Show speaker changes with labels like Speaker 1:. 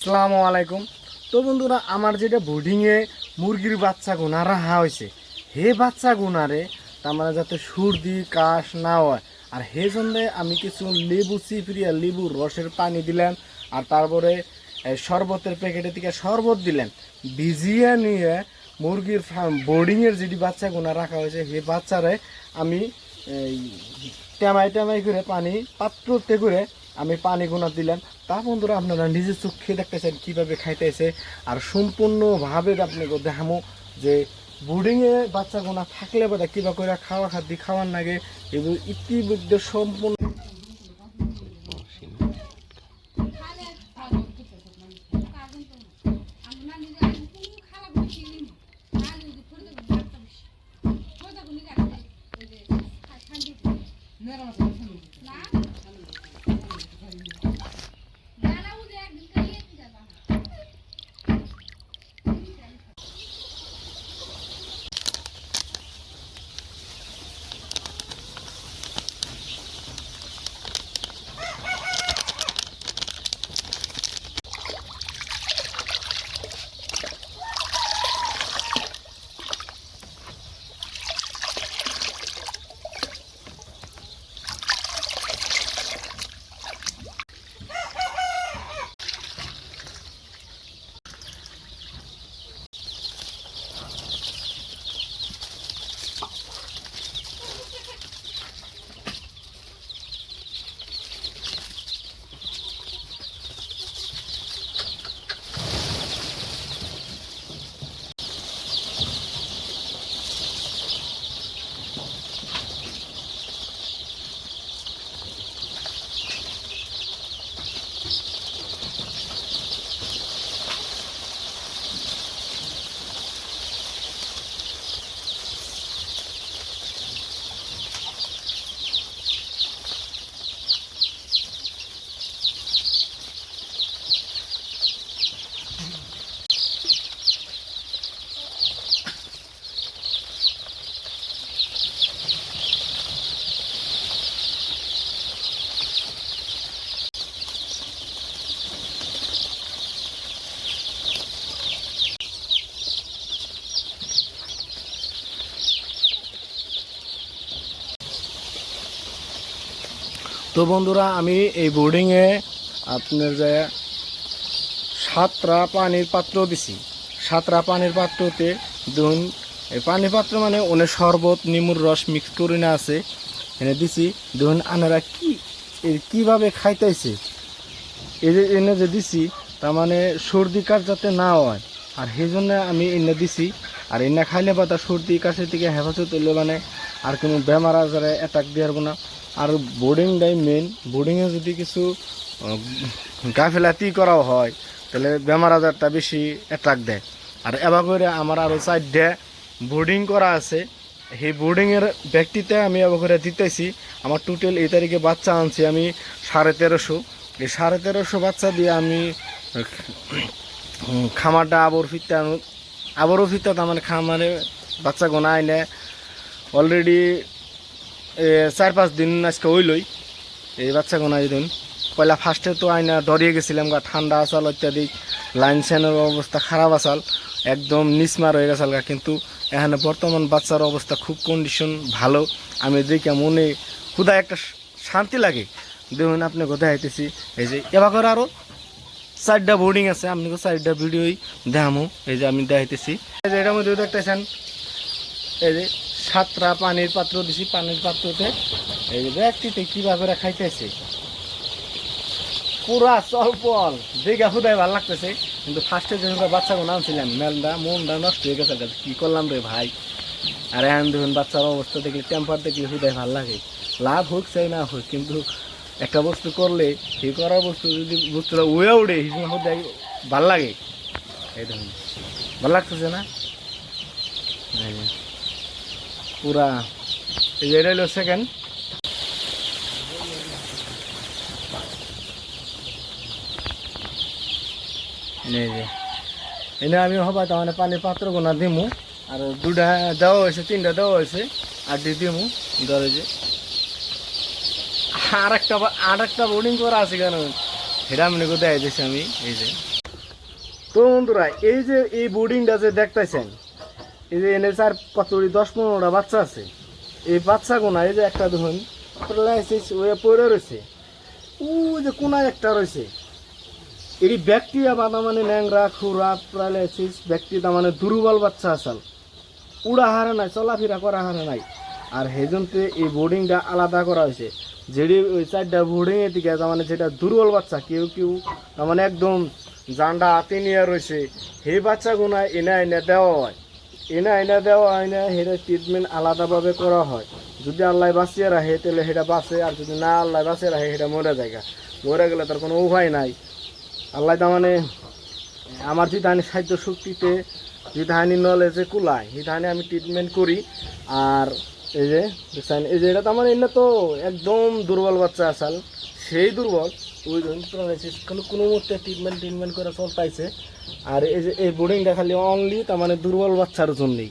Speaker 1: আসসালামু আলাইকুম। তো বন্ধুরা, আমার যেটা বোর্ডিংয়ে মুরগির বাচ্চা গোনা রাখা হয়েছে, হে বাচ্চা গোনারে তার মানে যাতে সর্দি কাশ না হয়, আর হে জন্য আমি কিছু লেবু চিপড়িয়া লেবুর রসের পানি দিলাম, আর তারপরে শরবতের প্যাকেটের থেকে শরবত দিলাম, ভিজিয়ে নিয়ে মুরগির বোর্ডিংয়ের যেটি বাচ্চা গোনা রাখা হয়েছে হে বাচ্চারে আমি টেমাই টেমাই করে পানি পাত্রতে করে আমি পানি গোনা দিলাম। তা বন্ধুরা, আপনারা নিজের চোখে দেখতেছেন কীভাবে খাইতেছে, আর সম্পূর্ণভাবে আপনাকে দেখামো যে বোর্ডিংয়ে বাচ্চা গোনা থাকলে বোধ কীভাবে করে খাওয়া খাদ্য খাওয়ার লাগে এবং ইতিমধ্যে সম্পূর্ণ তো বন্ধুরা, আমি এই বোর্ডিংয়ে আপনার যে সাতটা পানির পাত্র দিছি, সাতটা পানির পাত্রতে ধরুন এই পানির পাত্র মানে অনেক শরবত নিমুর রস মিক্স করে না আছে এনে দিছি। ধরুন আনারা কীভাবে খাইতেছে এই যে এনে যে দিছি, তার মানে সর্দি কাশ যাতে না হয়, আর সেই জন্য আমি এনে দিছি। আর এনে খাইলে বা তার সর্দি কাশের থেকে হেফাজত হইলে মানে আর কোনো বেমার আজারে অ্যাটাক দিয়ে পারবো না। আর বোর্ডিংটাই মেন, বোর্ডিংয়ে যদি কিছু গাফেলাতি করাও হয় তাহলে বেমার আজারটা বেশি অ্যাটাক দেয়। আর এবার করে আমার আরও 4টে বোর্ডিং করা আছে, সেই বোর্ডিংয়ের ব্যক্তিতে আমি এবার করে দিতেছি। আমার টোটাল এই তারিখে বাচ্চা আনছি আমি 1350। এই 1350 বাচ্চা দিয়ে আমি খামারটা আবারও ফিরতে তার মানে খামারে বাচ্চা গোনা আইনে অলরেডি 4-5 দিন আজকে হইলই এই বাচ্চা গোনা দিন। পয়লা ফার্স্টে তো আইনা ডরিয়ে গেছিলাম, গা ঠান্ডা আসাল অত্যাধিক, লাইন স্যানের অবস্থা খারাপ আসাল, একদম নিসমার হয়ে গেছাল গা। কিন্তু এখানে বর্তমান বাচ্চার অবস্থা খুব কন্ডিশন ভালো, আমি দেখে মনে খুদা একটা শান্তি লাগে। দেখুন আপনি কোথায় আইতেছি, এই যে এবার করে আরও 4টা বোর্ডিং আছে, আপনাকে 4টা ভিডিওই দেখামো। এই যে আমি দেখাইতেছি, এই যে এটার মধ্যে দেখতেছেন এই যে 7টা পানির পাত্র দিছি। পানির পাত্রতে এই যে ব্যক্তিতে কীভাবে খাইতেছে পুরা চলপল দেখে খুদাই ভালো লাগতেছে। কিন্তু ফার্স্টে যখন বাচ্চাগুলো আনছিলাম মেলটা মনটা নষ্ট হয়ে গেছে, কী করলাম রে ভাই। আর এখন দেখুন বাচ্চার অবস্থা দেখলে টেম্পার দেখলে খুদাই ভালো লাগে। লাভ হোক চাই না হোক, কিন্তু একটা বস্তু করলে সেই করার বস্তু যদি বস্তুটা উড়ে উড়ে হিসেবে খুদাই ভাল লাগে। এই দেখুন ভালো লাগতেছে না পুরা। এই যে এটা হলো সেকেন্ড। এনে আমি হবা তার মানে পানির পাত্র গোনা দিমু, আর 2টা দেওয়া হয়েছে, 3টা দেওয়া হয়েছে, আর দিমু ধরে যে আর একটা বোর্ডিং করা আছে কেন সেটা আমি দেখাই দিয়েছি আমি। এই যে তো বন্ধুরা এই যে এই বোর্ডিংটা যে দেখতেছেন, এই যে এনে চার কতটি 10-15টা বাচ্চা আছে। এই বাচ্চাগুনা এই যে একটা দেখুন পড়ে রয়েছে, ওই যে কোনায় একটা রয়েছে। এই ব্যাকটেরিয়া বা তার মানে ন্যাংরা খুরা প্যারালাইসিস ব্যাকটেরিয়া তার মানে দুর্বল বাচ্চা আসাল, উড়া হারে নাই, চলাফেরা করা হারে নাই। আর সেজন্যে এই বোর্ডিংটা আলাদা করা হয়েছে। যেটি ওই 4টা বোর্ডিংয়ের দিকে তার মানে যেটা দুর্বল বাচ্চা, কেউ কেউ তার মানে একদম জান্ডা হাতে নিয়ে রয়েছে, সেই বাচ্চাগুনা এনে দেওয়া হয়। এনে দেওয়া হয় না, সেটা ট্রিটমেন্ট আলাদাভাবে করা হয়। যদি আল্লাহ বাঁচিয়ে রাখে তাহলে সেটা বাঁচে, আর যদি না আল্লাহ বাঁচিয়ে রাখে সেটা মরে যায়। মরে গেলে তার কোনো উপায় নাই। আল্লাহ তার মানে আমার যে ধানি সাহায্য শক্তিতে যে ধানি নলেজে কুলায় সেই ধানে আমি ট্রিটমেন্ট করি। আর এই যে দেখছেন, এই যে এটা তো আমার এনে তো একদম দুর্বল বাচ্চা আসাল, সেই দুর্বল ওই জন্য কোনো মুহূর্তে ট্রিটমেন্ট করে চলতেছে। আর এই যে এই বোর্ডিংটা খালি অনলি তার মানে দুর্বল বাচ্চার জন্যই।